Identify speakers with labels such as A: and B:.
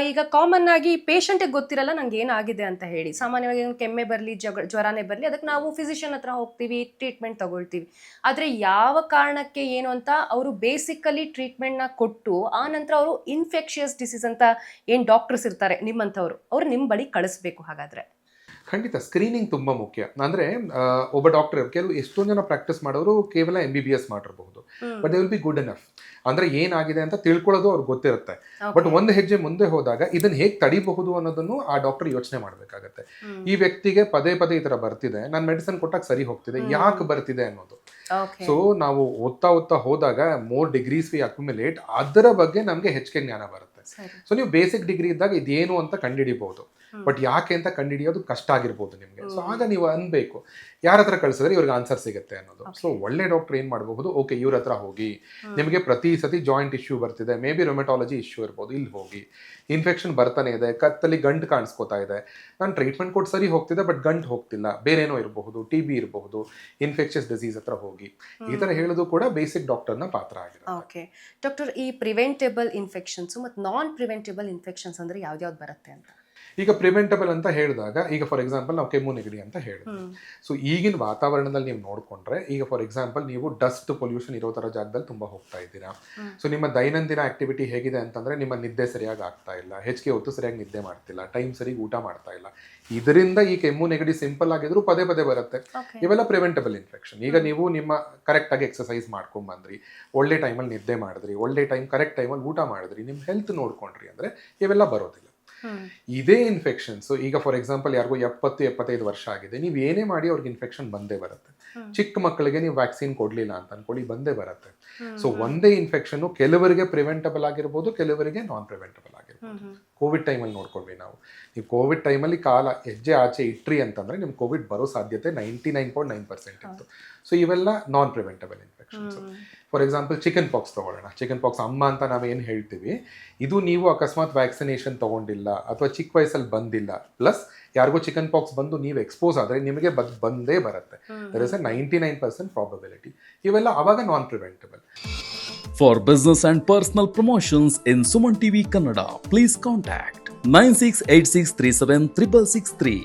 A: ಈಗ ಕಾಮನ್ ಆಗಿ ಪೇಷಂಟಿಗೆ ಗೊತ್ತಿರಲ್ಲ ನಂಗೆ ಏನಾಗಿದೆ ಅಂತ ಹೇಳಿ. ಸಾಮಾನ್ಯವಾಗಿ ಕೆಮ್ಮೆ ಬರಲಿ ಜ್ವರನೇ ಬರಲಿ ಅದಕ್ಕೆ ನಾವು ಫಿಸಿಷಿಯನ್ ಹತ್ರ ಹೋಗ್ತೀವಿ, ಟ್ರೀಟ್ಮೆಂಟ್ ತಗೊಳ್ತೀವಿ. ಆದರೆ ಯಾವ ಕಾರಣಕ್ಕೆ ಏನು ಅಂತ ಅವರು ಬೇಸಿಕಲಿ ಟ್ರೀಟ್ಮೆಂಟ್ನ ಕೊಟ್ಟು ಆ ನಂತರ ಅವರು ಇನ್ಫೆಕ್ಷಿಯಸ್ ಡಿಸೀಸ್ ಅಂತ ಏನು ಡಾಕ್ಟರ್ಸ್ ಇರ್ತಾರೆ ನಿಮ್ಮಂಥವ್ರು ಅವ್ರು ನಿಮ್ಮ ಬಳಿ ಕಳಿಸ್ಬೇಕು. ಹಾಗಾದ್ರೆ
B: ಖಂಡಿತ ಸ್ಕ್ರೀನಿಂಗ್ ತುಂಬ ಮುಖ್ಯ. ಅಂದರೆ ಒಬ್ಬ ಡಾಕ್ಟರ್ ಎಷ್ಟೊಂದು ಜನ ಪ್ರಾಕ್ಟೀಸ್ ಮಾಡೋರು ಕೇವಲ MBBS ಮಾಡಿರಬಹುದು, but they will be good enough. ಅಂದರೆ ಏನಾಗಿದೆ ಅಂತ ತಿಳ್ಕೊಳ್ಳೋದು ಅವ್ರಿಗೆ ಗೊತ್ತಿರುತ್ತೆ. ಬಟ್ ಒಂದು ಹೆಜ್ಜೆ ಮುಂದೆ ಹೋದಾಗ ಇದನ್ನು ಹೇಗೆ ತಡಿಬಹುದು ಅನ್ನೋದನ್ನು ಆ ಡಾಕ್ಟರ್ ಯೋಚನೆ ಮಾಡಬೇಕಾಗತ್ತೆ. ಈ ವ್ಯಕ್ತಿಗೆ ಪದೇ ಪದೇ ಈ ಥರ ಬರ್ತಿದೆ, ನಾನು ಮೆಡಿಸಿನ್ ಕೊಟ್ಟಾಗ ಸರಿ ಹೋಗ್ತಿದೆ, ಯಾಕೆ ಬರ್ತಿದೆ ಅನ್ನೋದು. ಸೊ ನಾವು ಓದ್ತಾ ಹೋದಾಗ ಮೋರ್ ಡಿಗ್ರೀಸ್ ವಿ ಅಕ್ಯುಮುಲೇಟ್, ಅದರ ಬಗ್ಗೆ ನಮಗೆ ಹೆಚ್ಚಿಗೆ ಜ್ಞಾನ ಬರುತ್ತೆ. ಸೊ ನೀವು ಬೇಸಿಕ್ ಡಿಗ್ರಿ ಇದ್ದಾಗ ಇದೇನು ಅಂತ ಕಂಡುಹಿಡಿಬಹುದು, ಬಟ್ ಯಾಕೆ ಅಂತ ಕಂಡುಹಿಡಿಯೋದು ಕಷ್ಟ ಆಗಿರ್ಬೋದು ನಿಮಗೆ. ಸೊ ಆಗ ನೀವು ಅನ್ಬೇಕು ಯಾರ ಹತ್ರ ಕಳಿಸಿದ್ರೆ ಇವ್ರಿಗೆ ಆನ್ಸರ್ ಸಿಗುತ್ತೆ ಅನ್ನೋದು. ಸೊ ಒಳ್ಳೆ ಡಾಕ್ಟರ್ ಏನ್ ಮಾಡಬಹುದು, ಓಕೆ ಇವ್ರ ಹತ್ರ ಹೋಗಿ, ನಿಮಗೆ ಪ್ರತಿ ಸತಿ ಜಾಯಿಂಟ್ ಇಶ್ಯೂ ಬರ್ತಿದೆ, ಮೇ ಬಿ ರೊಮೆಟಾಲಜಿ ಇಶ್ಯೂ ಇರ್ಬೋದು, ಇಲ್ಲಿ ಹೋಗಿ. ಇನ್ಫೆಕ್ಷನ್ ಬರ್ತಾನೆ ಇದೆ, ಕತ್ತಲ್ಲಿ ಗಂಟು ಕಾಣಿಸ್ಕೋತಾ ಇದೆ, ನಾನು ಟ್ರೀಟ್ಮೆಂಟ್ ಕೊಟ್ಟು ಸರಿ ಹೋಗ್ತಿದೆ ಬಟ್ ಗಂಟು ಹೋಗ್ತಿಲ್ಲ, ಬೇರೇನೋ ಇರಬಹುದು, TB ಇರಬಹುದು, ಇನ್ಫೆಕ್ಷಸ್ ಡಿಸೀಸ್ ಹತ್ರ ಹೋಗಿ, ಈ ತರ ಹೇಳೋದು ಕೂಡ ಬೇಸಿಕ್ ಡಾಕ್ಟರ್ನ ಪಾತ್ರ ಆಗಿದೆ.
A: ಓಕೆ ಡಾಕ್ಟರ್, ಈ ಪ್ರಿವೆಂಟೇಬಲ್ ಇನ್ಫೆಕ್ಷನ್ಸ್ ಮತ್ತು ನಾನ್ ಪ್ರಿವೆಂಟೇಬಲ್ ಇನ್ಫೆಕ್ಷನ್ಸ್ ಅಂದ್ರೆ ಯಾವ್ದು ಬರುತ್ತೆ ಅಂತ?
B: ಈಗ ಪ್ರಿವೆಂಟಬಲ್ ಅಂತ ಹೇಳಿದಾಗ, ಈಗ ಫಾರ್ ಎಕ್ಸಾಂಪಲ್ ನಾವು ಕೆಮ್ಮು ನೆಗಡಿ ಅಂತ ಹೇಳಿದ್ವಿ. ಸೊ ಈಗಿನ ವಾತಾವರಣದಲ್ಲಿ ನೀವು ನೋಡಿಕೊಂಡ್ರೆ, ಈಗ ಫಾರ್ ಎಕ್ಸಾಂಪಲ್ ನೀವು ಡಸ್ಟ್ ಪೊಲ್ಯೂಷನ್ ಇರೋ ಥರ ಜಾಗದಲ್ಲಿ ತುಂಬ ಹೋಗ್ತಾ ಇದ್ದೀರಾ. ಸೊ ನಿಮ್ಮ ದೈನಂದಿನ ಆಕ್ಟಿವಿಟಿ ಹೇಗಿದೆ ಅಂತಂದ್ರೆ, ನಿಮ್ಮ ನಿದ್ದೆ ಸರಿಯಾಗಿ ಆಗ್ತಾ ಇಲ್ಲ, ಹೆಚ್ಚಿಗೆ ಹೊತ್ತು ಸರಿಯಾಗಿ ನಿದ್ದೆ ಮಾಡ್ತಿಲ್ಲ, ಟೈಮ್ ಸರಿಗೆ ಊಟ ಮಾಡ್ತಾ ಇಲ್ಲ. ಇದರಿಂದ ಈ ಕೆಮ್ಮು ನೆಗಡಿ ಸಿಂಪಲ್ ಆಗಿದ್ರು ಪದೇ ಪದೇ ಬರುತ್ತೆ. ಇವೆಲ್ಲ ಪ್ರಿವೆಂಟಬಲ್ ಇನ್ಫೆಕ್ಷನ್. ಈಗ ನೀವು ನಿಮ್ಮ ಕರೆಕ್ಟಾಗಿ ಎಕ್ಸಸೈಸ್ ಮಾಡ್ಕೊಂಡ್ಬಂದ್ರಿ, ಒಳ್ಳೆ ಟೈಮಲ್ಲಿ ನಿದ್ದೆ ಮಾಡಿದ್ರಿ, ಒಳ್ಳೆ ಕರೆಕ್ಟ್ ಟೈಮಲ್ಲಿ ಊಟ ಮಾಡಿದ್ರಿ, ನಿಮ್ಮ ಹೆಲ್ತ್ ನೋಡ್ಕೊಂಡ್ರಿ ಅಂದರೆ ಇವೆಲ್ಲ ಬರೋದಿಲ್ಲ. ಇದೇ ಇನ್ಫೆಕ್ಷನ್ಸ್ ಈಗ ಫಾರ್ ಎಕ್ಸಾಂಪಲ್ ಯಾರಿಗೂ 70-75 ವರ್ಷ ಆಗಿದೆ, ನೀವು ಏನೇ ಮಾಡಿ ಅವ್ರಿಗೆ ಇನ್ಫೆಕ್ಷನ್ ಬಂದೇ ಬರುತ್ತೆ. ಚಿಕ್ಕ ಮಕ್ಕಳಿಗೆ ನೀವು ವ್ಯಾಕ್ಸಿನ್ ಕೊಡ್ಲಿಲ್ಲ ಅಂತ ಅನ್ಕೊಳ್ಳಿ, ಬಂದೇ ಬರುತ್ತೆ. ಸೊ ಒಂದೇ ಇನ್ಫೆಕ್ಷನ್ ಕೆಲವರಿಗೆ ಪ್ರಿವೆಂಟಬಲ್ ಆಗಿರ್ಬೋದು, ಕೆಲವರಿಗೆ ನಾನ್ ಪ್ರಿವೆಂಟಬಲ್ ಆಗಿರ್ಬೋದು. ಕೋವಿಡ್ ಟೈಮಲ್ಲಿ ನೋಡ್ಕೊಳ್ವಿ ನಾವು, ನೀವು ಕೋವಿಡ್ ಟೈಮಲ್ಲಿ ಕಾಲ ಹೆಜ್ಜೆ ಆಚೆ ಇಟ್ರಿ ಅಂತಂದ್ರೆ ನಿಮ್ಗೆ ಕೋವಿಡ್ ಬರೋ ಸಾಧ್ಯತೆ 99.9% ಇತ್ತು. ಸೊ ಇವೆಲ್ಲ non preventable infections. For example chickenpox ತಗೊಳ್ಳೋಣ. ಚಿಕನ್ ಪಾಕ್ಸ್ ಅಮ್ಮ ಅಂತ ನಾವೇನು ಹೇಳ್ತೀವಿ, ಇದು ನೀವು ಅಕಸ್ಮಾತ್ ವ್ಯಾಕ್ಸಿನೇಷನ್ ತಗೊಂಡಿಲ್ಲ ಅಥವಾ ಚಿಕ್ಕ ವಯಸ್ಸಲ್ಲಿ ಬಂದಿಲ್ಲ, ಪ್ಲಸ್ ಯಾರಿಗೂ ಚಿಕನ್ ಪಾಕ್ಸ್ ಬಂದು ನೀವು ಎಕ್ಸ್ಪೋಸ್ ಆದರೆ ನಿಮಗೆ ಬಂದೇ ಬರುತ್ತೆ. There is a 99% probability. ಇವೆಲ್ಲ ಅವಾಗ non preventable.
C: For business and personal promotions in Suman TV Kannada, please contact 9686376663.